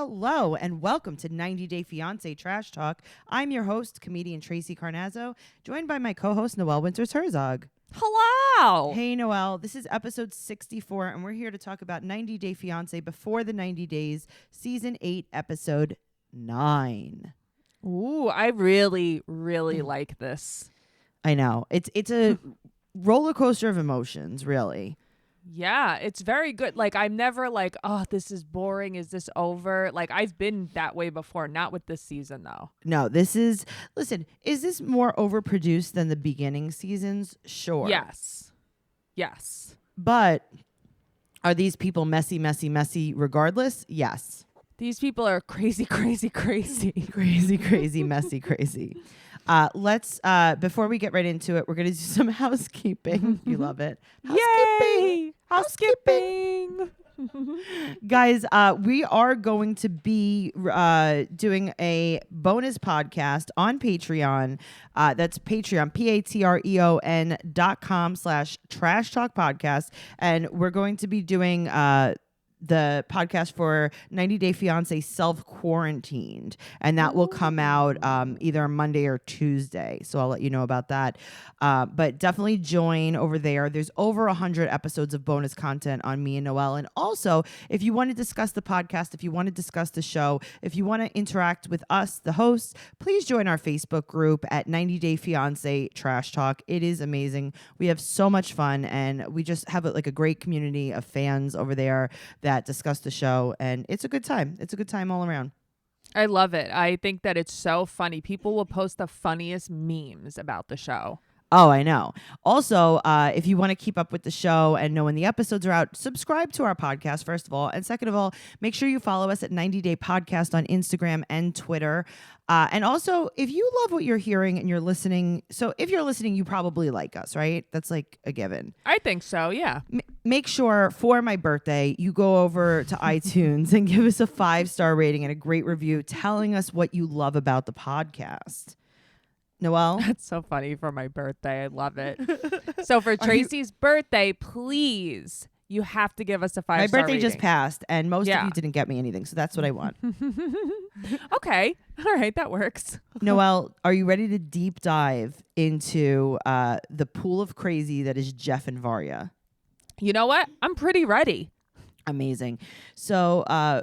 Hello and welcome to 90 Day Fiance Trash Talk. I'm your host, comedian Tracy Carnazzo, joined by my co-host Noelle Winters-Herzog. Hello. Hey Noelle, this is episode 64 and we're here to talk about 90 Day Fiance Before the 90 Days, season 8, episode 9. Ooh, I really like this. I know. It's a roller coaster of emotions, really. Yeah, it's very good. Like, I'm never like, oh, this is boring. Is this over? Like, I've been that way before. Not with this season, though. No, listen, is this more overproduced than the beginning seasons? Sure. Yes. But are these people messy regardless? Yes. These people are crazy. Crazy, messy, crazy. Let's before we get right into it, we're gonna do some housekeeping. You love it. Yay! Housekeeping. Guys, we are going to be doing a bonus podcast on Patreon. That's Patreon, patreon.com/trash talk podcast. And we're going to be doing the podcast for 90 Day Fiance Self-Quarantined. And that will come out either Monday or Tuesday. So I'll let you know about that. But definitely join over there. There's over 100 episodes of bonus content on me and Noelle. And also, if you want to discuss the podcast, if you want to discuss the show, if you want to interact with us, the hosts, please join our Facebook group at 90 Day Fiance Trash Talk. It is amazing. We have so much fun, and we just have a great community of fans over there that discuss the show, and it's a good time. It's a good time all around. I love it. I think that it's so funny. People will post the funniest memes about the show. Oh, I know. Also, if you want to keep up with the show and know when the episodes are out, subscribe to our podcast, first of all. And second of all, make sure you follow us at 90 Day Podcast on Instagram and Twitter. And also, if you love what you're hearing and you're listening, so if you're listening, you probably like us, right? That's like a given. I think so, yeah. Make sure for my birthday, you go over to iTunes and give us a 5-star rating and a great review telling us what you love about the podcast. Noelle? That's so funny for my birthday. I love it. So for Tracy's birthday, please, you have to give us a 5-star rating. My birthday just passed, and most of you didn't get me anything, so that's what I want. Okay. All right, that works. Noelle, are you ready to deep dive into the pool of crazy that is Jeff and Varya? You know what? I'm pretty ready. Amazing. So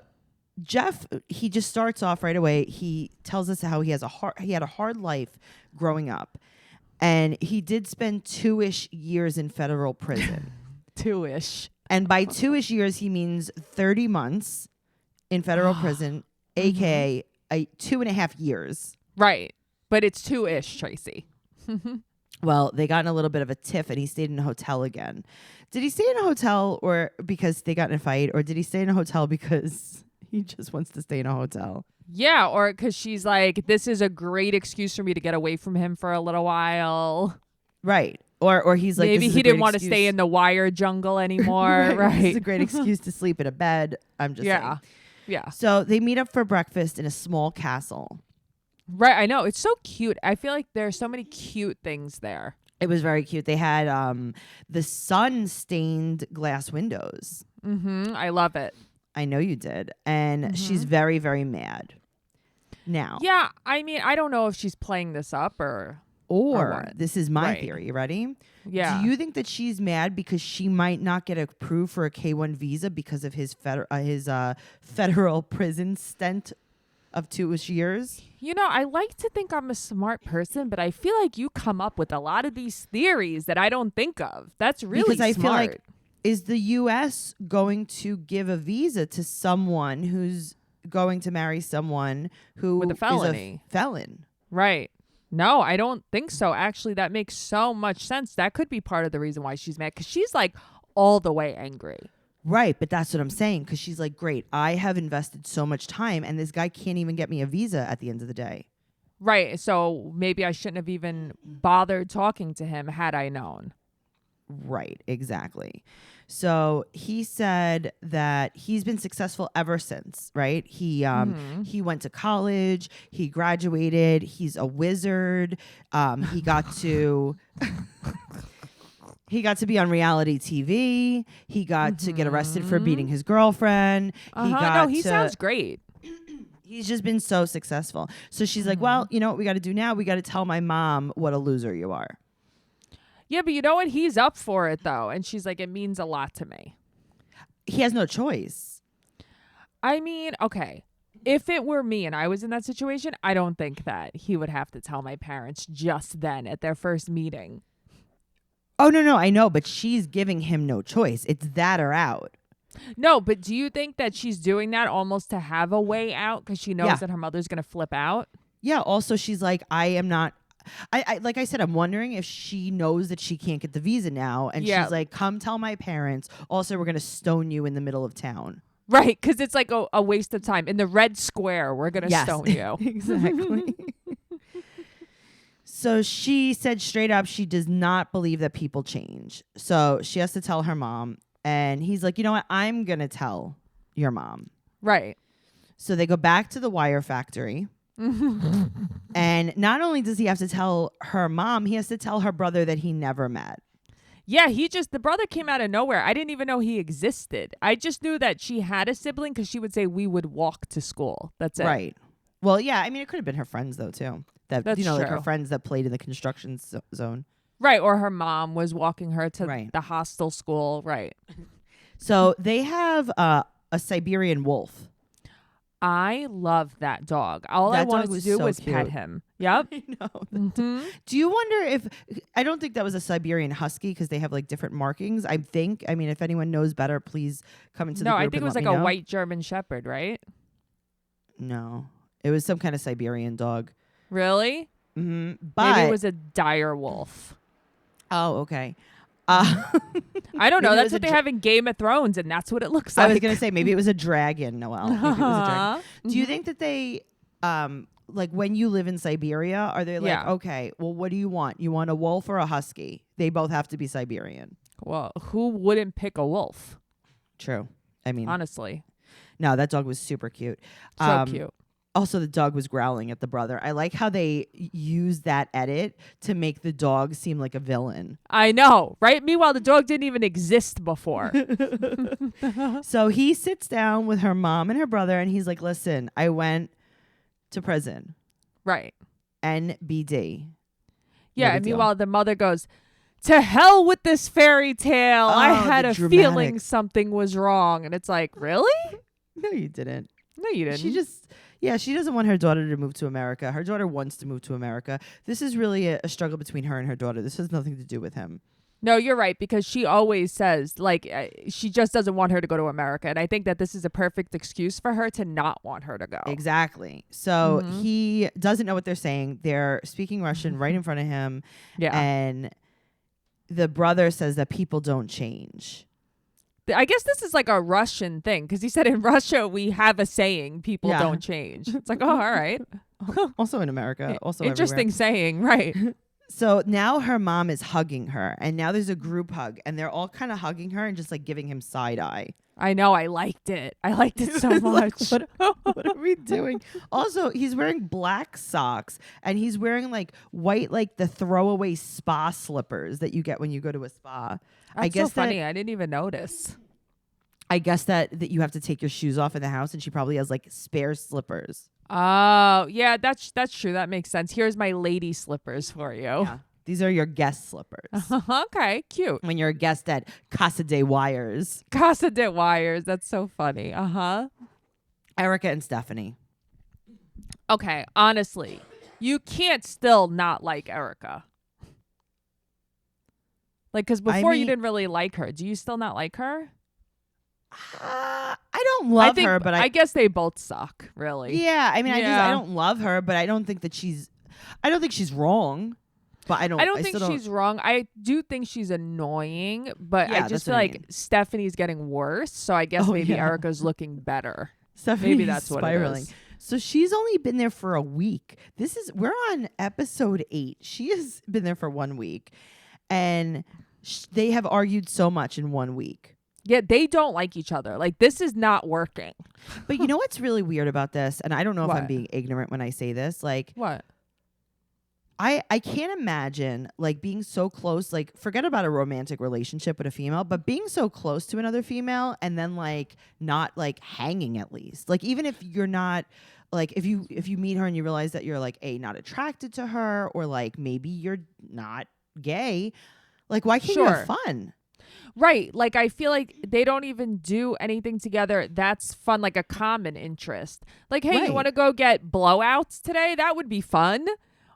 Jeff, he just starts off right away. He tells us how he had a hard life growing up, and he did spend 2-ish years in federal prison. 2-ish. And by 2-ish years, he means 30 months in federal prison, aka 2.5 years. Right. But it's 2-ish, Tracy. Well, they got in a little bit of a tiff, and he stayed in a hotel again. Did he stay in a hotel or because they got in a fight, or did he stay in a hotel because he just wants to stay in a hotel? Yeah, or because she's like, this is a great excuse for me to get away from him for a little while. Right. Or he's like, maybe he didn't want to stay in the wire jungle anymore. Right. This is a great excuse to sleep in a bed. I'm just saying. Yeah. So they meet up for breakfast in a small castle. Right. I know. It's so cute. I feel like there are so many cute things there. It was very cute. They had the sun-stained glass windows. Mm-hmm. I love it. I know you did. And she's very, very mad. Now. Yeah. I mean, I don't know if she's playing this up or this is my theory. You ready? Yeah. Do you think that she's mad because she might not get approved for a K-1 visa because of his federal prison stint of 2-ish years? You know, I like to think I'm a smart person, but I feel like you come up with a lot of these theories that I don't think of. That's really because I smart. feel like, is the U.S. going to give a visa to someone who's going to marry someone who with a felony. is a felon? Right. No, I don't think so. Actually, that makes so much sense. That could be part of the reason why she's mad, because she's like all the way angry. Right, but that's what I'm saying, because she's like, great, I have invested so much time, and this guy can't even get me a visa at the end of the day. Right, so maybe I shouldn't have even bothered talking to him had I known. Right, exactly. So he said that he's been successful ever since, right? He went to college, he graduated, he's a wizard. He got to be on reality TV. He got to get arrested for beating his girlfriend. He sounds great. He's just been so successful. So she's like, well, you know what we got to do now? We got to tell my mom what a loser you are. Yeah, but you know what? He's up for it, though. And she's like, it means a lot to me. He has no choice. I mean, okay. If it were me and I was in that situation, I don't think that he would have to tell my parents just then at their first meeting. Oh, no, I know. But she's giving him no choice. It's that or out. No, but do you think that she's doing that almost to have a way out because she knows that her mother's going to flip out? Yeah. Also, she's like, I am not. I like I said, I'm wondering if she knows that she can't get the visa now. And she's like, come tell my parents. Also, we're going to stone you in the middle of town. Right. Because it's like a waste of time. In the red square, we're going to stone you. Exactly. So she said straight up she does not believe that people change. So she has to tell her mom. And he's like, you know what? I'm going to tell your mom. Right. So they go back to the wire factory. And not only does he have to tell her mom, he has to tell her brother that he never met. Yeah, the brother came out of nowhere. I didn't even know he existed. I just knew that she had a sibling because she would say we would walk to school. That's it. Right. Well, yeah, I mean, it could have been her friends, though, too. That's like her true. friends that played in the construction zone. Right, or her mom was walking her to Right. the hostel school. Right. So they have a Siberian wolf. I love that dog. All I That wanted dog to was do so was cute. pet him. Yep. I know. Mhm. Do you wonder if I don't think that was a Siberian Husky because they have like different markings. I think. I mean, if anyone knows better, please come into the No, group. I think and it was let like me a know. white German Shepherd, right? No, it was some kind of Siberian dog. Really? Mm-hmm. Maybe it was a dire wolf. Oh, okay. I don't know. Maybe it That's was what a they have in Game of Thrones, and that's what it looks I like. was gonna say maybe it was a dragon, Noelle. Maybe it was a dragon. Do you Mhm. think that they like when you live in Siberia, are they like, Yeah. okay, well, what do you want? You want a wolf or a husky? They both have to be Siberian. Well, who wouldn't pick a wolf? True. I mean, Honestly, no, that dog was super cute. so cute. Also, the dog was growling at the brother. I like how they use that edit to make the dog seem like a villain. I know, right? Meanwhile, the dog didn't even exist before. So he sits down with her mom and her brother, and he's like, listen, I went to prison. Right. NBD. Yeah, No big and deal. meanwhile, the mother goes, to hell with this fairy tale. I Oh, had the a dramatic. feeling something was wrong. And it's like, really? No, you didn't. No, you didn't. She doesn't want her daughter to move to America. Her daughter wants to move to America. This is really a struggle between her and her daughter. This has nothing to do with him. No, you're right, because she always says, like, she just doesn't want her to go to America. And I think that this is a perfect excuse for her to not want her to go. Exactly. So he doesn't know what they're saying. They're speaking Russian right in front of him. Yeah. And the brother says that people don't change. I guess this is like a Russian thing, because he said in Russia we have a saying, people Yeah. don't change. It's like, oh, all right. Also in America. Also Interesting everywhere. saying, right. So now her mom is hugging her. And now there's a group hug. And they're all kind of hugging her and just like giving him side eye. I know. I liked it. I liked it so Like, much. what are we doing? Also, he's wearing black socks and he's wearing like white, like the throwaway spa slippers that you get when you go to a spa. That's I guess so funny. I didn't even notice. I guess that you have to take your shoes off in the house, and she probably has like spare slippers. Oh, yeah, that's true. That makes sense. Here's my lady slippers for you. Yeah. These are your guest slippers. Okay, cute. When you're a guest at Casa de Wires. Casa de Wires. That's so funny. Uh-huh. Erica and Stephanie. Okay, honestly, you can't still not like Erica. Like, because before you mean- didn't really like her. Do you still not like her? I don't love her, but I guess they both suck, really. yeah, I mean, I Yeah. don't love her, but I don't think she's wrong. But I I don't think still she's wrong. I do think she's annoying, but Yeah, I just that's feel what I like mean. Stephanie getting worse. So I guess Oh, maybe yeah. Erica's looking better. Stephanie's Maybe that's what spiraling. it is. So she's only been there for a week. We're on episode 8. She has been there for 1 week, and they have argued so much in 1 week. Yeah, they don't like each other. Like, this is not working. But you know what's really weird about this? And I don't know if I'm What? being ignorant when I say this. Like, What? I can't imagine like being so close, like forget about a romantic relationship with a female, but being so close to another female and then like not like hanging at least. Like even if you're not like if you meet her and you realize that you're like not attracted to her, or like maybe you're not gay, like why can't you have fun? Right. Like, I feel like they don't even do anything together that's fun, like a common interest. Like, hey, you want to go get blowouts today? That would be fun.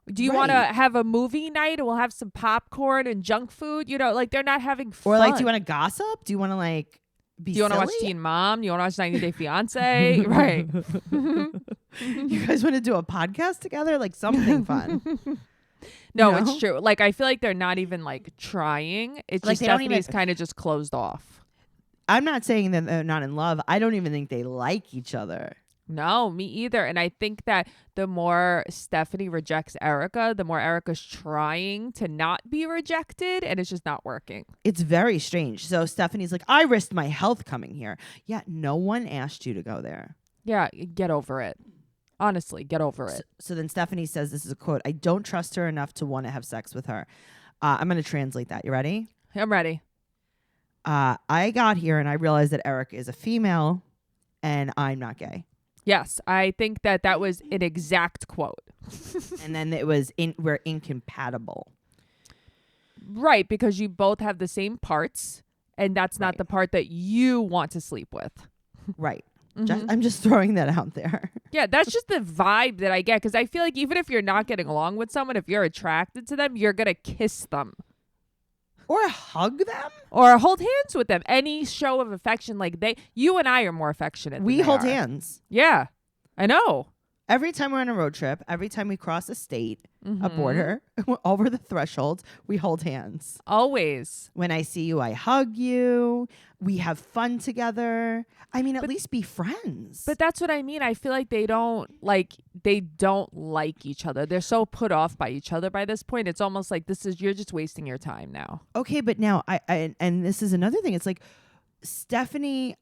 Do you want to have a movie night and we'll have some popcorn and junk food? You know, like they're not having fun. Or like, do you want to gossip? Do you want to like be Do you want to watch Teen Mom? Do you want to watch 90 Day Fiance? Right. You guys want to do a podcast together? Like something fun. No, you know? it's true. Like, I feel like they're not even like trying. It's like just Stephanie's kind of just closed off. I'm not saying that they're not in love. I don't even think they like each other. No, me either. And I think that the more Stephanie rejects Erica, the more Erica's trying to not be rejected, and it's just not working. It's very strange. So Stephanie's like, I risked my health coming here. Yeah, no one asked you to go there. Yeah, get over it. Honestly, get over it. So then Stephanie says, this is a quote, I don't trust her enough to want to have sex with her. I'm going to translate that. You ready? I'm ready. I got here and I realized that Erica is a female and I'm not gay. Yes, I think that was an exact quote. And then it was, we're incompatible. Right, because you both have the same parts, and that's not the part that you want to sleep with. Right. I'm just throwing that out there. Yeah, that's just the vibe that I get, because I feel like even if you're not getting along with someone, if you're attracted to them, you're going to kiss them. Or hug them. Or hold hands with them. Any show of affection, like you and I are more affectionate than we they hold are. hands. Yeah, I know. Every time we're on a road trip, every time we cross a state, a border, over the threshold, we hold hands. Always. When I see you, I hug you. We have fun together. I mean, at least be friends. But that's what I mean. I feel like they don't like each other. They're so put off by each other by this point. It's almost like you're just wasting your time now. Okay, but now and this is another thing. It's like Stephanie,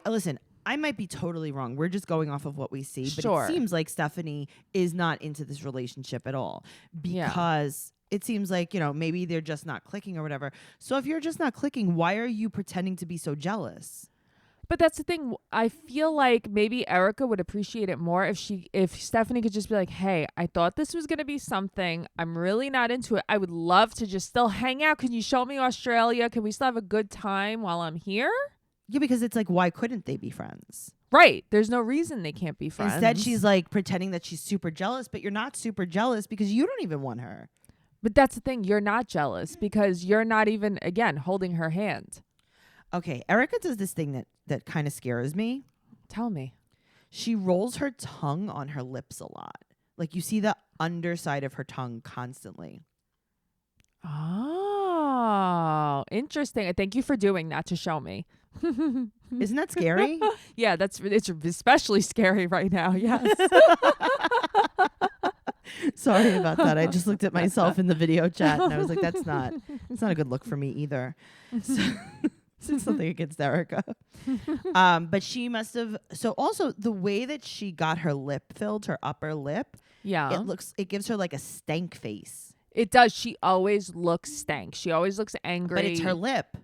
listen, I might be totally wrong. We're just going off of what we see. But it seems like Stephanie is not into this relationship at all. Because it seems like, maybe they're just not clicking or whatever. So if you're just not clicking, why are you pretending to be so jealous? But that's the thing. I feel like maybe Erica would appreciate it more if Stephanie could just be like, hey, I thought this was going to be something. I'm really not into it. I would love to just still hang out. Can you show me Australia? Can we still have a good time while I'm here? Yeah, because it's like, why couldn't they be friends? Right. There's no reason they can't be friends. Instead, she's like pretending that she's super jealous, but you're not super jealous because you don't even want her. But that's the thing. You're not jealous because you're not even, again, holding her hand. Okay. Erica does this thing that kind of scares me. Tell me. She rolls her tongue on her lips a lot. Like you see the underside of her tongue constantly. Oh, interesting. Thank you for doing that to show me. Isn't that scary? Yeah, it's especially scary right now. Yes. Sorry about that. I just looked at myself in the video chat and I was like, it's not a good look for me either. So something against Erica. But she must have. So also the way that she got her lip filled, her upper lip. Yeah. It gives her like a stank face. It does. She always looks stank. She always looks angry. But it's her lip.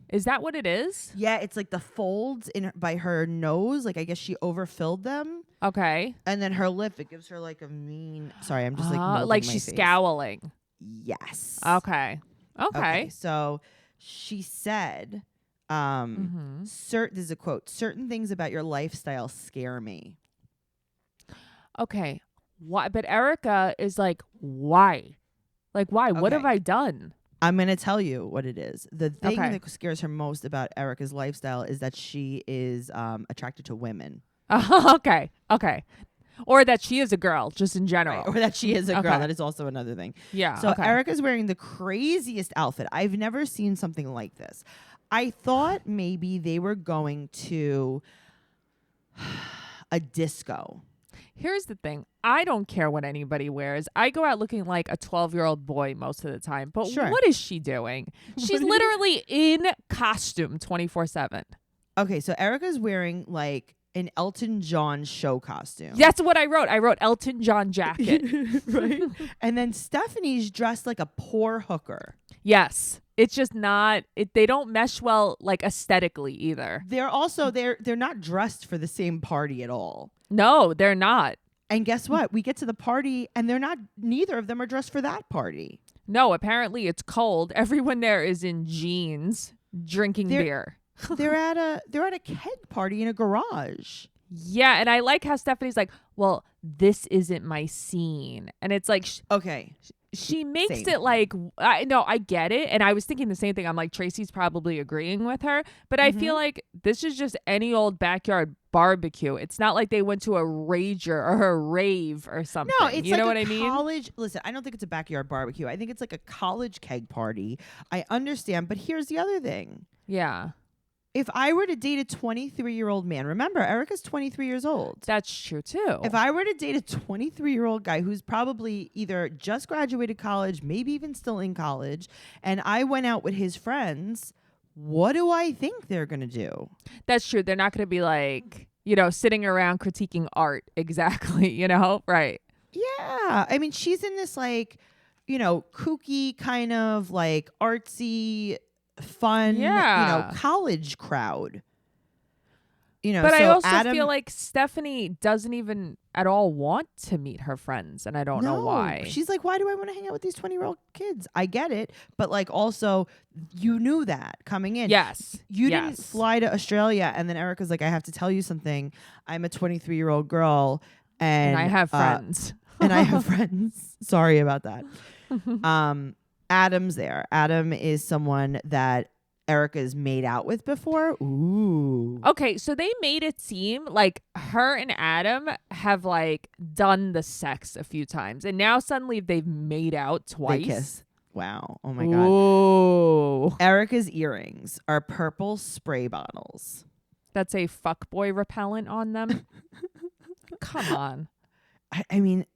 Is that what it is? Yeah, it's like the folds by her nose. Like I guess she overfilled them. Okay. And then her lip, it gives her like a mean. Sorry, I'm just like she's face. Scowling. Yes. Okay. So she said, this is a quote. Certain things about your lifestyle scare me. Okay. Why? But Erica is like, why? Like, why? What have I done? I'm going to tell you what it is. The thing that scares her most about Erica's lifestyle is that she is attracted to women. Okay. Or that she is a girl, just in general. Right. Or that she is a girl. That is also another thing. Yeah. So Erica's wearing the craziest outfit. I've never seen something like this. I thought maybe they were going to a disco. Here's the thing. I don't care what anybody wears. I go out looking like a 12-year-old boy most of the time. But what is she doing? She's literally in costume 24/7. Okay, so Erica's wearing like an Elton John show costume. That's what I wrote. I wrote Elton John jacket. Right? And then Stephanie's dressed like a poor hooker. Yes. It's just not, they don't mesh well like aesthetically either. They're also, they're not dressed for the same party at all. No, they're not. And guess what? We get to the party and neither of them are dressed for that party. No, apparently it's cold. Everyone there is in jeans drinking beer. they're at a keg party in a garage. Yeah, and I like how Stephanie's like, well, this isn't my scene. And it's like, okay. She makes Same. it like, I get it. And I was thinking the same thing. I'm like, Tracy's probably agreeing with her. But I feel like this is just any old backyard barbecue. It's not like they went to a rager or a rave or something. No, it's you know what I mean? College. Listen, I don't think it's a backyard barbecue. I think it's like a college keg party. I understand. But here's the other thing. Yeah. If I were to date a 23-year-old man, remember, Erica's 23 years old. That's true, too. If I were to date a 23-year-old guy who's probably either just graduated college, maybe even still in college, and I went out with his friends, what do I think they're going to do? That's true. They're not going to be like, sitting around critiquing art. Exactly. Right. Yeah. I mean, she's in this like, kooky kind of like artsy fun, college crowd. But I also feel like Stephanie doesn't even at all want to meet her friends, and I don't know why. She's like, why do I want to hang out with these 20-year-old kids? I get it, but like also you knew that coming in. Yes. You didn't fly to Australia and then Erica's like, I have to tell you something. I'm a 23-year-old girl and I have friends. And I have friends. Sorry about that. Adam's there. Adam is someone that Erica's made out with before. Ooh. Okay, so they made it seem like her and Adam have like done the sex a few times, and now suddenly they've made out twice. They kiss. Wow. Oh my God. Ooh. Erica's earrings are purple spray bottles. That's a fuckboy repellent on them. Come on. I mean,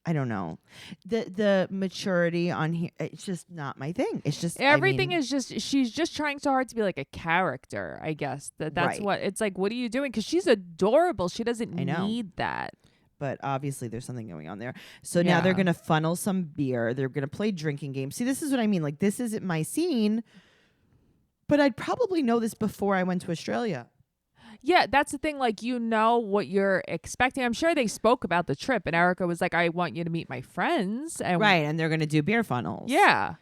I don't know. The maturity on here, it's just not my thing. It's just everything is just, she's just trying so hard to be like a character, I guess. That's right. What it's like, what are you doing? Because she's adorable. She doesn't need that. But obviously there's something going on there. So now they're going to funnel some beer. They're going to play drinking games. See, this is what I mean. Like, this isn't my scene, but I'd probably know this before I went to Australia. Yeah, that's the thing. Like, what you're expecting. I'm sure they spoke about the trip, and Erica was like, I want you to meet my friends. And right, and they're going to do beer funnels. Yeah.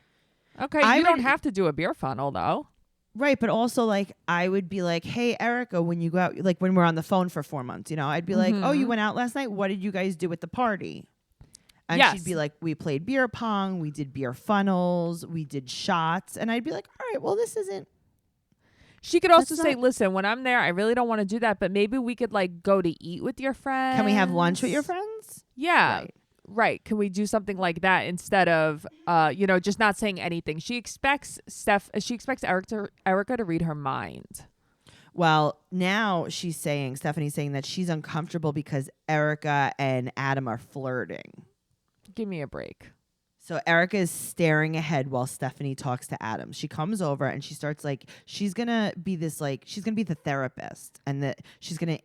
Okay, you don't have to do a beer funnel, though. Right, but also, like, I would be like, hey, Erica, when you go out, like, when we're on the phone for 4 months, I'd be like, oh, you went out last night? What did you guys do at the party? And she'd be like, we played beer pong, we did beer funnels, we did shots. And I'd be like, all right, well, this isn't. She could also say, listen, when I'm there, I really don't want to do that, but maybe we could like go to eat with your friends. Can we have lunch with your friends? Yeah. Right. Can we do something like that instead of, just not saying anything? She expects Erica to read her mind. Well, now Stephanie's saying that she's uncomfortable because Erica and Adam are flirting. Give me a break. So Erica is staring ahead while Stephanie talks to Adam. She comes over and she starts like, she's going to be the therapist and she's going to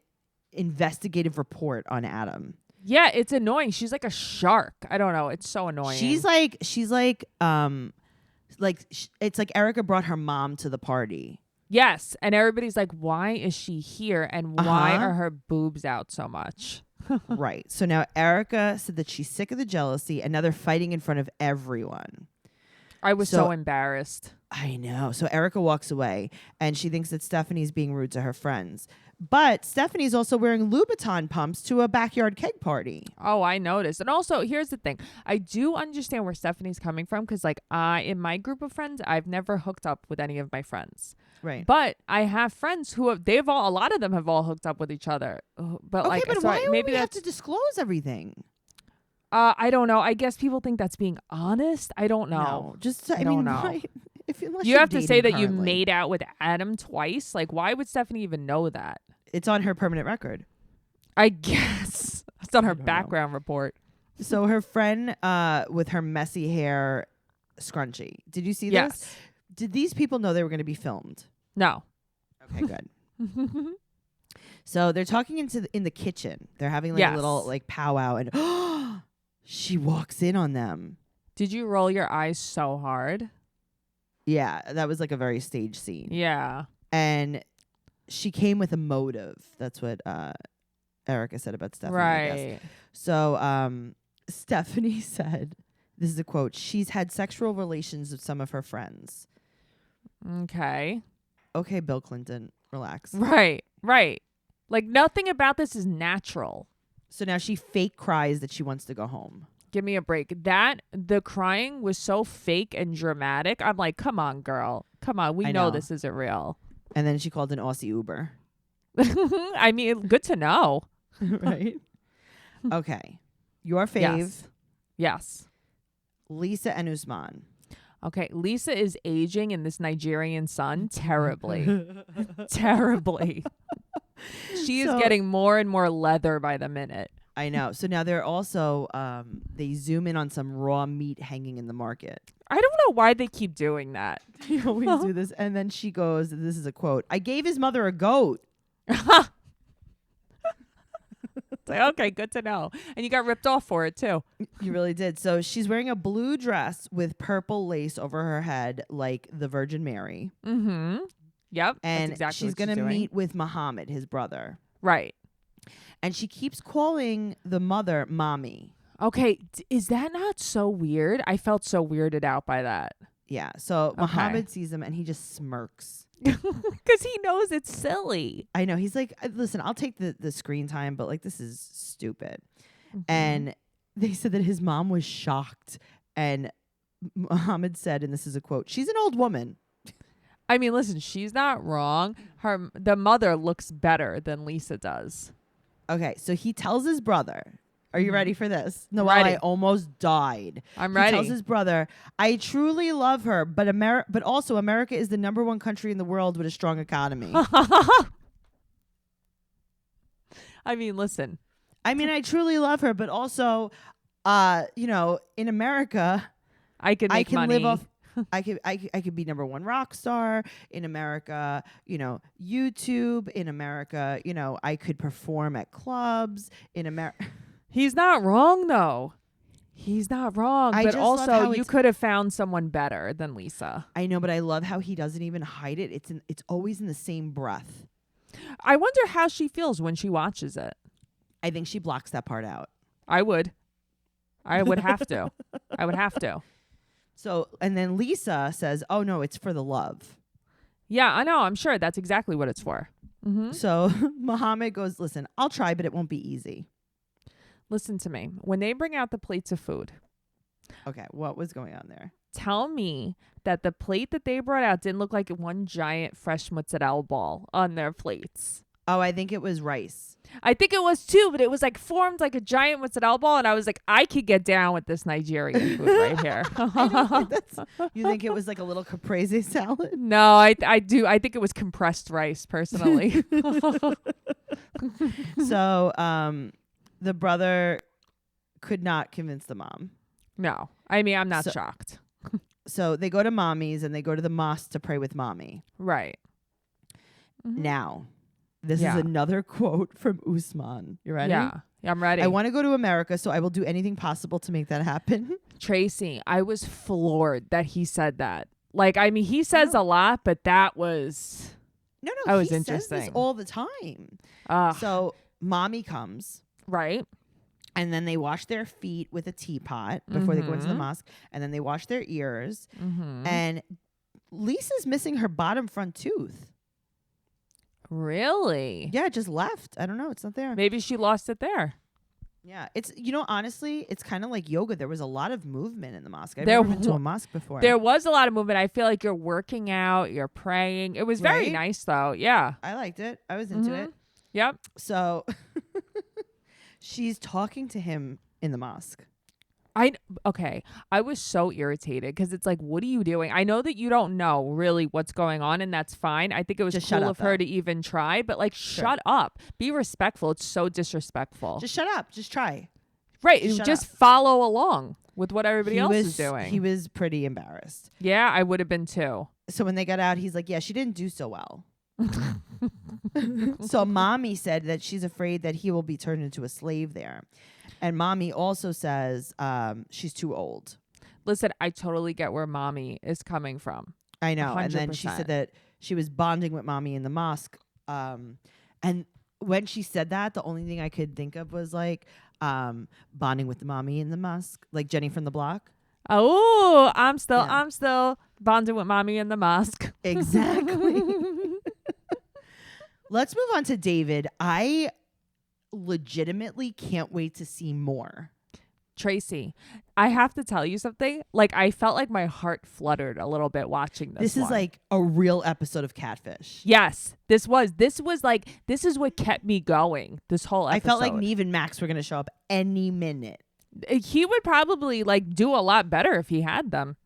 investigative report on Adam. Yeah, it's annoying. She's like a shark. I don't know. It's so annoying. She's like it's like Erica brought her mom to the party. Yes. And everybody's like, why is she here? And why are her boobs out so much? Right. So now Erica said that she's sick of the jealousy and now they're fighting in front of everyone. I was so embarrassed. I know. So Erica walks away and she thinks that Stephanie's being rude to her friends. But Stephanie's also wearing Louboutin pumps to a backyard keg party. Oh, I noticed. And also, here's the thing. I do understand where Stephanie's coming from because, like, in my group of friends, I've never hooked up with any of my friends. Right. But I have friends who a lot of them have all hooked up with each other. But okay, like, but why do we have to disclose everything? I don't know. I guess people think that's being honest. I don't know. No, I don't know. Why, you have to say that you made out with Adam twice. Like, why would Stephanie even know that? It's on her permanent record. I guess. It's on her background report. So her friend with her messy hair scrunchie. Did you see yes. this? Did these people know they were going to be filmed? No. Okay, good. So they're talking in the kitchen. They're having like a little like powwow and she walks in on them. Did you roll your eyes so hard? Yeah, that was like a very staged scene. Yeah. And she came with a motive. That's what Erica said about Stephanie, I guess. Right. So Stephanie said, this is a quote, she's had sexual relations with some of her friends. Okay. Okay, Bill Clinton, relax. Right. Right. Like nothing about this is natural. So now she fake cries that she wants to go home. Give me a break. The crying was so fake and dramatic. I'm like, come on, girl. Come on. We know this isn't real. And then she called an Aussie Uber. I mean, good to know. Right? Okay. Your fave. Yes. Lisa and Usman. Okay. Lisa is aging in this Nigerian sun terribly. Terribly. She is getting more and more leather by the minute. I know. So now they're also, they zoom in on some raw meat hanging in the market. I don't know why they keep doing that. They always do this. And then she goes, this is a quote, I gave his mother a goat. It's like, okay, good to know. And you got ripped off for it too. You really did. So she's wearing a blue dress with purple lace over her head like the Virgin Mary. Mm-hmm. Yep. And that's exactly she's going to doing. meet with Muhammad, his brother. Right. And she keeps calling the mother mommy. Okay. Is that not so weird? I felt so weirded out by that. Yeah. So Muhammad sees him and he just smirks. Because he knows it's silly. I know. He's like, listen, I'll take the screen time, but like, this is stupid. Mm-hmm. And they said that his mom was shocked. And Muhammad said, and this is a quote, she's an old woman. I mean, listen, she's not wrong. The mother looks better than Lisa does. Okay, so he tells his brother, are you ready for this? Noelle, Ready. I almost died. I'm He ready. tells his brother, I truly love her, but also America is the #1 country in the world with a strong economy. I mean, listen. I mean, I truly love her, but also, in America, I can money. live off. I could be #1 rock star in America, YouTube in America, I could perform at clubs in America. He's not wrong though. He's not wrong. I But just love how also you could have found someone better than Lisa. I know, but I love how he doesn't even hide it. It's always in the same breath. I wonder how she feels when she watches it. I think she blocks that part out. I would have to. I would have to. So, and then Lisa says, oh no, it's for the love. Yeah, I know. I'm sure that's exactly what it's for. Mm-hmm. So Muhammad goes, listen, I'll try, but it won't be easy. Listen to me. When they bring out the plates of food. Okay, what was going on there? Tell me that the plate that they brought out didn't look like one giant fresh mozzarella ball on their plates. Oh, I think it was rice. I think it was too, but it was like formed like a giant mozzarella ball, and I was like, I could get down with this Nigerian food right here. You think it was like a little caprese salad? No, I do. I think it was compressed rice, personally. So, the brother could not convince the mom. No, I mean, I'm not shocked. So they go to mommy's and they go to the mosque to pray with mommy. Right. Mm-hmm. Now, this is another quote from Usman. You ready? Yeah, I'm ready. I want to go to America, so I will do anything possible to make that happen. Tracy, I was floored that he said that. Like, I mean, he says a lot, but that was... No, that was he interesting. says this all the time. So mommy comes. Right. And then they wash their feet with a teapot before they go into the mosque. And then they wash their ears. Mm-hmm. And Lisa's missing her bottom front tooth. Really? Yeah, it just left. I don't know. It's not there. Maybe she lost it there. Yeah. It's, honestly, it's kind of like yoga. There was a lot of movement in the mosque. I've never been to a mosque before. There was a lot of movement. I feel like you're working out, you're praying. It was very nice, though. Yeah. I liked it. I was into it. Yep. So she's talking to him in the mosque. Okay. I was so irritated because it's like, what are you doing? I know that you don't know really what's going on, and that's fine. I think it was Just cool shut of up, her though. to even try, but like, shut up. Be respectful. It's so disrespectful. Just shut up. Just try. Right. Just shut Just up. follow along with what everybody else is doing. He was pretty embarrassed. Yeah, I would have been too. So when they got out, he's like, yeah, she didn't do so well. So mommy said that she's afraid that he will be turned into a slave there. And mommy also says she's too old. Listen, I totally get where mommy is coming from. I know. 100%. And then she said that she was bonding with mommy in the mosque. And when she said that, the only thing I could think of was like bonding with the mommy in the musk, like Jenny from the block. Oh, I'm still bonding with mommy in the mosque. Exactly. Let's move on to David. I legitimately can't wait to see more. Tracy, I have to tell you something. Like, I felt like my heart fluttered a little bit watching this. This is like a real episode of Catfish. Yes, this is what kept me going this whole episode. I felt like Neve and Max were going to show up any minute. He would probably like do a lot better if he had them.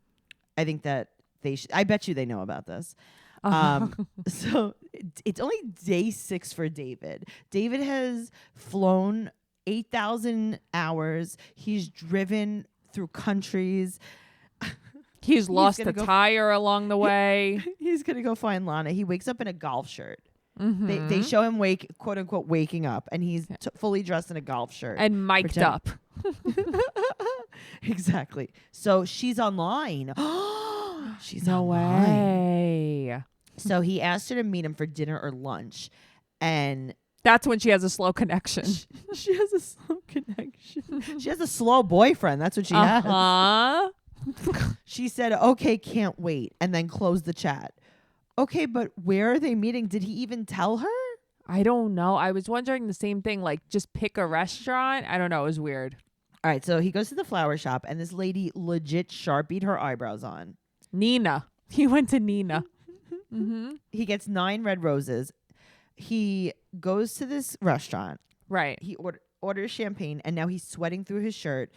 I think that I bet you they know about this. So it's only day 6 for David. David has flown 8,000 hours. He's driven through countries. He's lost a tire along the way. He's going to go find Lana. He wakes up in a golf shirt. Mm-hmm. They show him quote unquote waking up, and he's fully dressed in a golf shirt. And mic'd up. Exactly. So she's online. She's no online. way. So he asked her to meet him for dinner or lunch. And that's when she has a slow connection. She has a slow connection. She has a slow boyfriend. That's what she has. She said, okay, can't wait. And then closed the chat. Okay, but where are they meeting? Did he even tell her? I don't know. I was wondering the same thing. Like, just pick a restaurant. I don't know. It was weird. All right, so he goes to the flower shop, and this lady legit Sharpied her eyebrows on. Nina. He went to Nina. Mm-hmm. He gets 9 red roses. He goes to this restaurant. Right. He orders champagne, and now he's sweating through his shirt.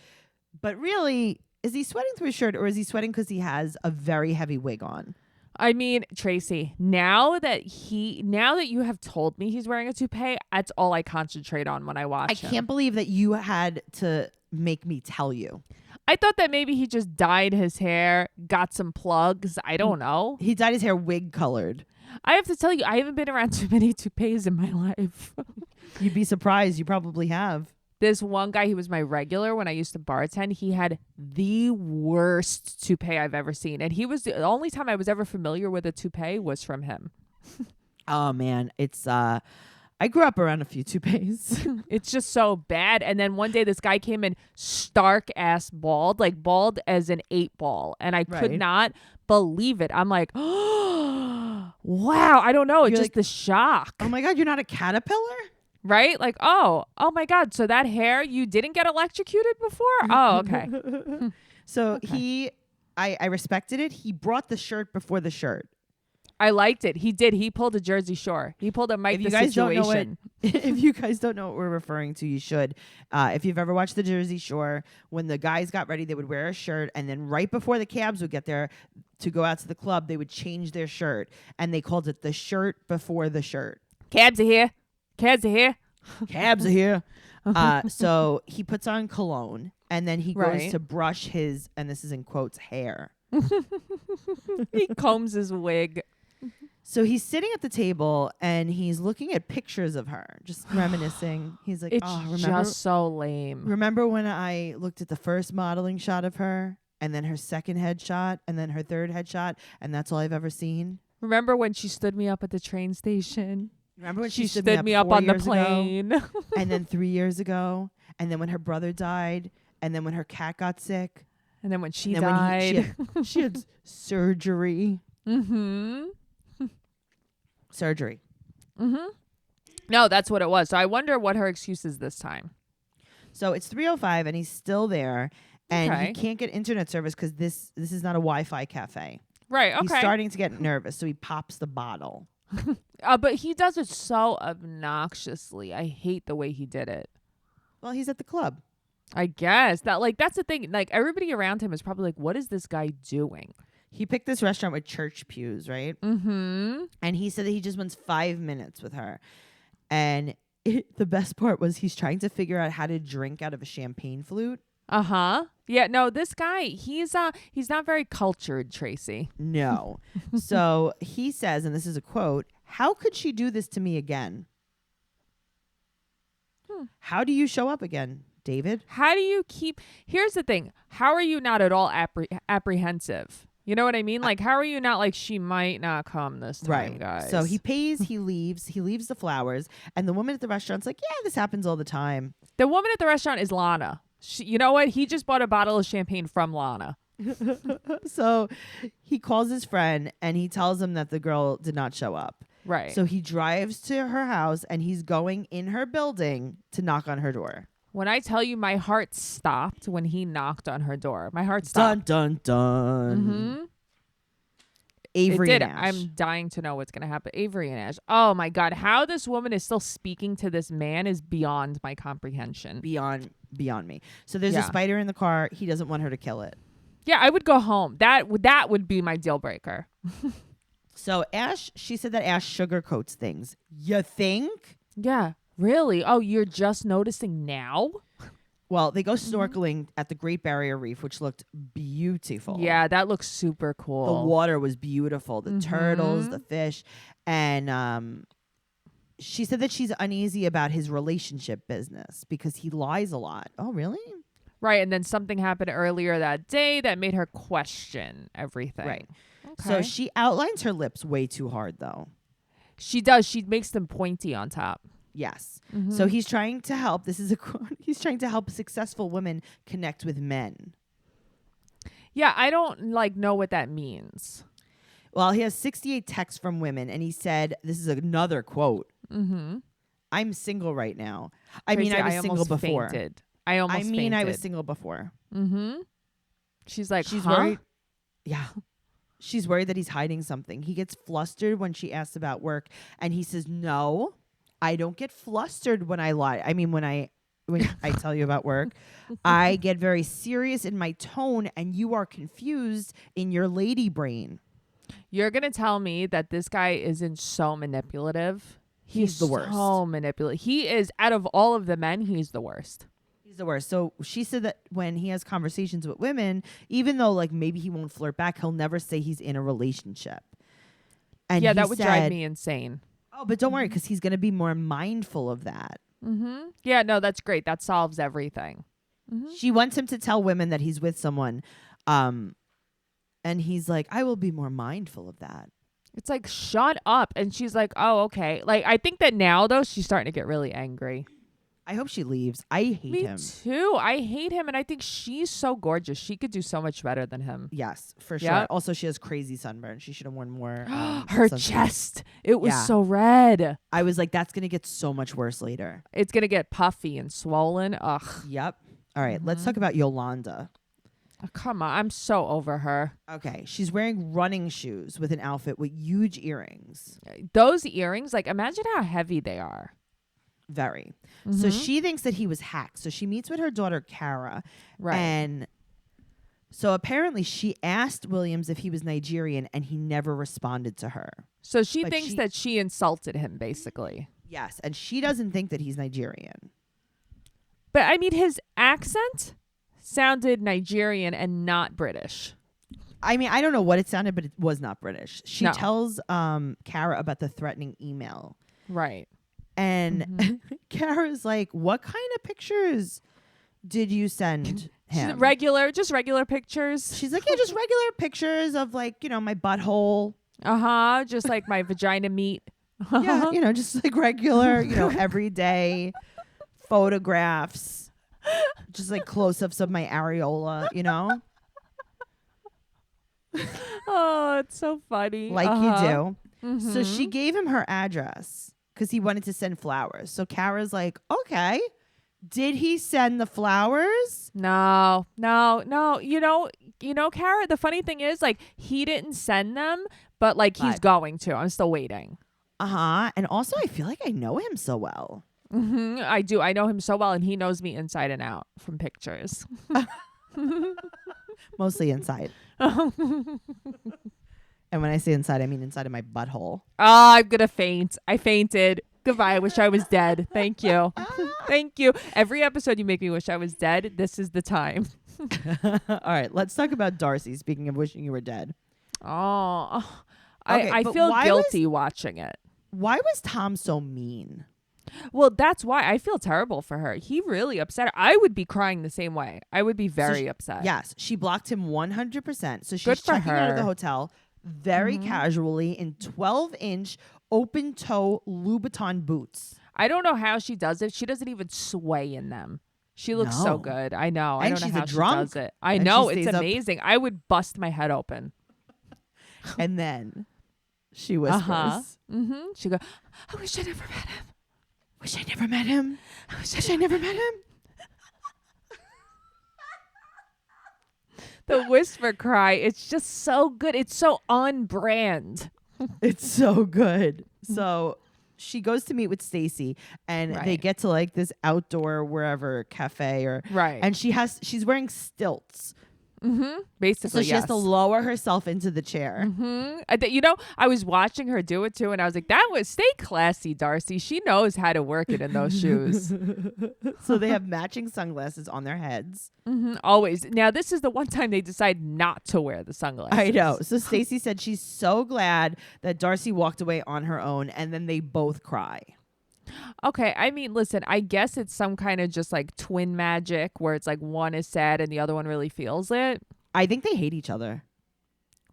But really, is he sweating through his shirt, or is he sweating because he has a very heavy wig on? I mean, Tracy, now that you have told me he's wearing a toupee, that's all I concentrate on when I watch him. I can't believe that you had to make me tell you. I thought that maybe he just dyed his hair, got some plugs. I don't know. He dyed his hair wig colored. I have to tell you, I haven't been around too many toupees in my life. You'd be surprised. You probably have. This one guy, he was my regular when I used to bartend. He had the worst toupee I've ever seen. And he was the only time I was ever familiar with a toupee was from him. Oh, man. It's, I grew up around a few toupees. It's just so bad. And then one day this guy came in stark ass bald, like bald as an 8-ball. And I could not believe it. I'm like, oh, wow. I don't know. It's just the shock. Oh, my God. You're not a caterpillar? Right? Like, oh my God. So that hair, you didn't get electrocuted before? Oh, okay. So okay. I respected it. He brought the shirt before the shirt. I liked it. He did. He pulled a Jersey Shore. He pulled a Mike the Situation. If you guys don't know what we're referring to, you should. If you've ever watched the Jersey Shore, when the guys got ready, they would wear a shirt, and then right before the cabs would get there to go out to the club, they would change their shirt, and they called it the shirt before the shirt. Cabs are here. Cabs are here. Cabs are here. So he puts on cologne, and then he goes to brush his, and this is in quotes, hair. He combs his wig. So he's sitting at the table and he's looking at pictures of her, just reminiscing. He's like, it's just so lame. Remember when I looked at the first modeling shot of her, and then her second headshot, and then her third headshot, and that's all I've ever seen? Remember when she stood me up at the train station? Remember when she stood me up on the plane? And then 3 years ago, and then when her brother died, and then when her cat got sick, and then when she died. She had surgery. Mm-hmm. Surgery. Mm-hmm. No, that's what it was. So I wonder what her excuse is this time. So it's 3:05 and he's still there, and he can't get internet service because this is not a Wi-Fi cafe. Right. Okay. He's starting to get nervous, so he pops the bottle. But he does it so obnoxiously. I hate the way he did it. Well, he's at the club. I guess that's the thing. Like, everybody around him is probably like, what is this guy doing? He picked this restaurant with church pews, right? Mm-hmm. And he said that he just wants 5 minutes with her. And the best part was he's trying to figure out how to drink out of a champagne flute. Uh-huh. Yeah, no, this guy, he's not very cultured, Tracy. No. So he says, and this is a quote, "How could she do this to me again?" How do you show up again, David? How do you here's the thing. How are you not at all apprehensive? You know what I mean? Like, how are you not like, she might not come this time, guys? So he pays, he leaves the flowers, and the woman at the restaurant's like, yeah, this happens all the time. The woman at the restaurant is Lana. You know what? He just bought a bottle of champagne from Lana. So he calls his friend and he tells him that the girl did not show up. Right. So he drives to her house and he's going in her building to knock on her door. When I tell you, my heart stopped when he knocked on her door. My heart stopped. Dun, dun, dun. Mm-hmm. Avery it did. and Ash. I'm dying to know what's going to happen. Avery and Ash. Oh, my God. How this woman is still speaking to this man is beyond my comprehension. Beyond me. So there's a spider in the car. He doesn't want her to kill it. Yeah, I would go home. That would be my deal breaker. So Ash, she said that Ash sugarcoats things. You think? Yeah. Really? Oh, you're just noticing now? Well, they go snorkeling at the Great Barrier Reef, which looked beautiful. Yeah, that looks super cool. The water was beautiful. The turtles, the fish. And she said that she's uneasy about his relationship business because he lies a lot. Oh, really? Right. And then something happened earlier that day that made her question everything. Right. Okay. So she outlines her lips way too hard, though. She does. She makes them pointy on top. Yes. So he's trying to help. This is a quote. He's trying to help successful women connect with men. Yeah, I don't know what that means. Well, he has 68 texts from women, and he said, this is another quote. I'm single right now. I mean, I was single before. Fainted. I was single before. She's like, she's worried. Yeah. She's worried that he's hiding something. He gets flustered when she asks about work, and he says, no, I don't get flustered when I lie. I mean, when I tell you about work, I get very serious in my tone, and you are confused in your lady brain. You're going to tell me that this guy isn't so manipulative? He's the worst. So manipulative. He is, out of all of the men, he's the worst. He's the worst. So she said that when he has conversations with women, even though maybe he won't flirt back, he'll never say he's in a relationship. And yeah, that would drive me insane. Oh, but don't worry, because he's going to be more mindful of that. Yeah, no, that's great. That solves everything. She wants him to tell women that he's with someone. And he's like, I will be more mindful of that. It's like, shut up. And she's like, oh, okay. I think that now, though, she's starting to get really angry. I hope she leaves. I hate him. Me too. I hate him. And I think she's so gorgeous. She could do so much better than him. Yes, for sure. Also, she has crazy sunburn. She should have worn more. Her sunscreen. chest. It was so red. I was like, that's going to get so much worse later. It's going to get puffy and swollen. Ugh. Yep. All right. Let's talk about Yolanda. Oh, come on. I'm so over her. Okay. She's wearing running shoes with an outfit with huge earrings. Those earrings, imagine how heavy they are. Very. So she thinks that he was hacked. So she meets with her daughter, Kara. Right. And so apparently she asked Williams if he was Nigerian and he never responded to her. So she thinks that she insulted him, basically. Yes. And she doesn't think that he's Nigerian. But I mean, his accent sounded Nigerian and not British. I mean, I don't know what it sounded, but it was not British. She tells Kara about the threatening email. Right. And Kara's like, what kind of pictures did you send him? Just regular pictures. She's like, yeah, just regular pictures of my butthole. Just like my vagina meat. Yeah, just regular, everyday photographs. Just close-ups of my areola, Oh, it's so funny. You do. So she gave him her address because he wanted to send flowers. So Kara's like, okay. Did he send the flowers? No. You know, Kara, the funny thing is, he didn't send them, but he's going to. I'm still waiting. And also, I feel like I know him so well. I do. I know him so well, and he knows me inside and out from pictures. Mostly inside. And when I say inside, I mean inside of my butthole. Oh, I'm going to faint. I fainted. Goodbye. I wish I was dead. Thank you. Thank you. Every episode you make me wish I was dead. This is the time. All right. Let's talk about Darcy. Speaking of wishing you were dead. Oh, okay, I feel guilty watching it. Why was Tom so mean? Well, that's why I feel terrible for her. He really upset her. I would be crying the same way. I would be very upset. Yes, she blocked him 100%. So she's Good for checking out of the her. hotel very casually in 12-inch open toe Louboutin boots. I don't know how she does it. She doesn't even sway in them. She looks so No. good. I know. I And don't know she's how a she drunk. does it. I And know. she It's stays up. amazing. I would bust my head open. And then she whispers. She go, I wish I never met him. Wish I never met him. I wish Wish I never met him. The whisper cry. It's just so good. It's so on brand. It's so good. So she goes to meet with Stacy, and they get to like this outdoor wherever cafe or and she's wearing stilts. Basically, so she has to lower herself into the chair. I was watching her do it too, and I was like, stay classy, Darcy. She knows how to work it in those shoes. So they have matching sunglasses on their heads. Always. Now, this is the one time they decide not to wear the sunglasses. I know. So Stacy said she's so glad that Darcy walked away on her own, and then they both cry. Okay, I mean, listen, I guess it's some kind of just like twin magic where it's like one is sad and the other one really feels it. I think they hate each other.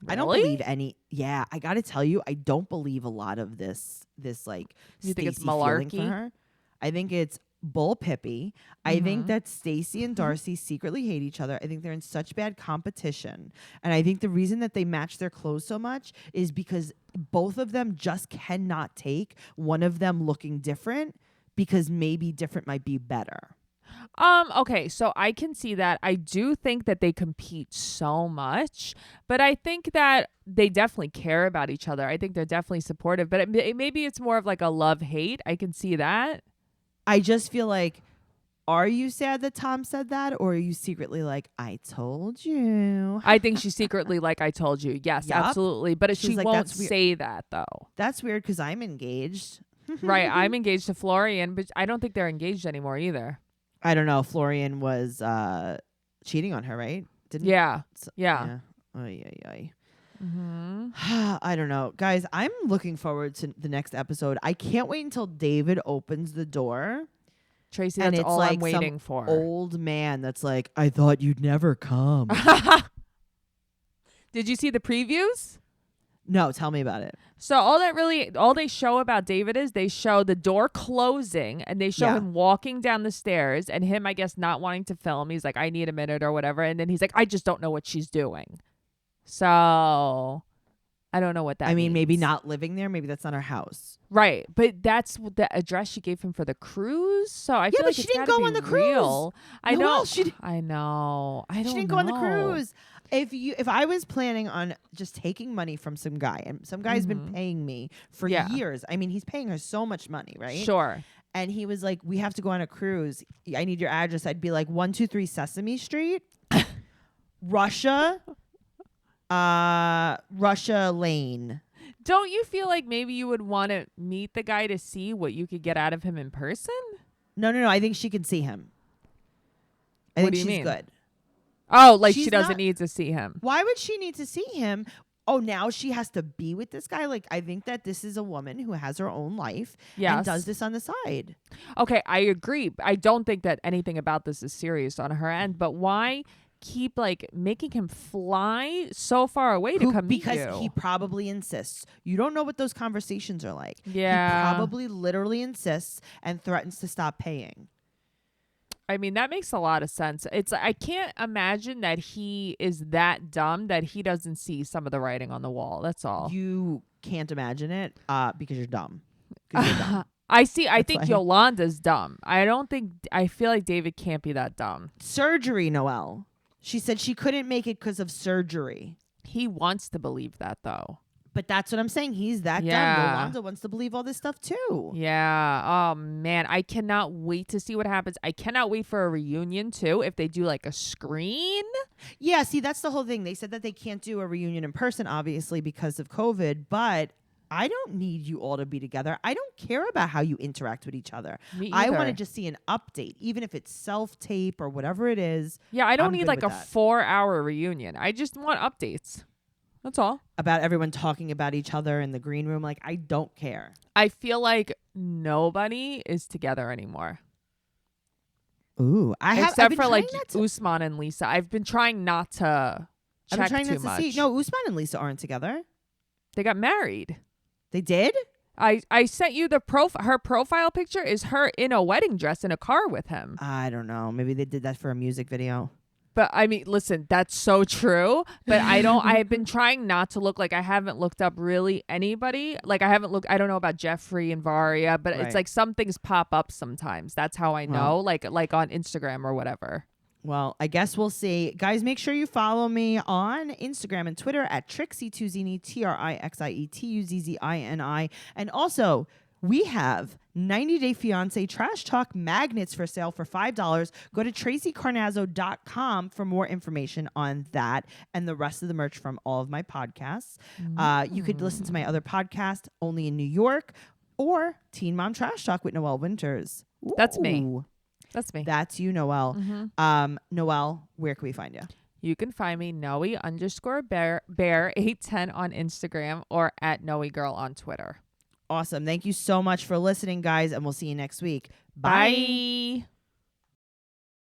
Really? I don't believe any. Yeah, I got to tell you, I don't believe a lot of this like You think it's Stacey feeling for malarkey? her. I think it's bull pippy. I think that Stacy and Darcy secretly hate each other. I think they're in such bad competition. And I think the reason that they match their clothes so much is because both of them just cannot take one of them looking different, because maybe different might be better. Okay, so I can see that. I do think that they compete so much, but I think that they definitely care about each other. I think they're definitely supportive, but maybe it's more of like a love-hate. I can see that. I just feel like, are you sad that Tom said that? Or are you secretly like, I told you? I think she's secretly like, I told you. Yes, Yup. absolutely. But She's she like, won't "That's weird." say that, though. That's weird because I'm engaged. Right. I'm engaged to Florian, but I don't think they're engaged anymore either. I don't know. Florian was cheating on her, right? Didn't? Yeah. So, Yeah. Oy, oy, oy. I don't know. Guys, I'm looking forward to the next episode. I can't wait until David opens the door. Tracy, And that's it's all like I'm waiting some for. old man that's like, I thought you'd never come. Did you see the previews? No, tell me about it. So all they show about David is they show the door closing and they show him walking down the stairs and him, I guess, not wanting to film. He's like, I need a minute or whatever. And then he's like, I just don't know what she's doing. So I don't know what that means. Maybe not living there. Maybe that's not her house. Right. But that's the address she gave him for the cruise. So I feel but like she it's didn't gotta go be on the real. cruise. I Noelle, know. she I know. I don't know. She didn't go on the cruise. If I was planning on just taking money from some guy, and some guy's been paying me for years. I mean, he's paying her so much money, right? Sure. And he was like, we have to go on a cruise. I need your address. I'd be like 123 Sesame Street, Russia Lane. Don't you feel like maybe you would want to meet the guy to see what you could get out of him in person? No. I think she can see him. I think she's good. Oh, like She's she doesn't not- need to see him. Why would she need to see him? Oh, now she has to be with this guy? Like, I think that this is a woman who has her own life and does this on the side. Okay, I agree. I don't think that anything about this is serious on her end, but why keep like making him fly so far away to come meet you? Because he probably insists. You don't know what those conversations are like. Yeah. He probably literally insists and threatens to stop paying. I mean, that makes a lot of sense. I can't imagine that he is that dumb that he doesn't see some of the writing on the wall. That's all. You can't imagine it because you're dumb. 'Cause you're dumb. I see. I That's think why. Yolanda's dumb. I feel like David can't be that dumb. Surgery, Noelle. She said she couldn't make it because of surgery. He wants to believe that, though. But that's what I'm saying. He's that Yeah. dumb. Yolanda wants to believe all this stuff too. Yeah. Oh, man. I cannot wait to see what happens. I cannot wait for a reunion, too, if they do like a screen. Yeah, see, that's the whole thing. They said that they can't do a reunion in person, obviously, because of COVID. But I don't need you all to be together. I don't care about how you interact with each other. Me I either. want to just see an update, even if it's self-tape or whatever it is. Yeah, I don't I'm need good like a with that. 4-hour reunion. I just want updates. That's all. About everyone talking about each other in the green room. Like, I don't care. I feel like nobody is together anymore. Ooh, except for like Usman and Lisa. I've been trying not to check too much. See. No, Usman and Lisa aren't together. They got married. They did? I sent you the her profile picture is her in a wedding dress in a car with him. I don't know. Maybe they did that for a music video. But I mean, listen, that's so true. But I've been trying not to look like I haven't looked up really anybody. Like I don't know about Jeffrey and Varia, but it's like some things pop up sometimes. That's how I know, like on Instagram or whatever. Well, I guess we'll see. Guys, make sure you follow me on Instagram and Twitter at Trixie2Zini, TrixieTuzzini. And also, we have 90 Day Fiance Trash Talk magnets for sale for $5. Go to TracyCarnazzo.com for more information on that and the rest of the merch from all of my podcasts. You could listen to my other podcast, Only in New York, or Teen Mom Trash Talk with Noelle Winters. Ooh. That's me. That's me. That's you, Noelle. Mm-hmm. Noelle, where can we find you? You can find me Noe_bear810 on Instagram or at NoeGirl on Twitter. Awesome. Thank you so much for listening, guys, and we'll see you next week. Bye.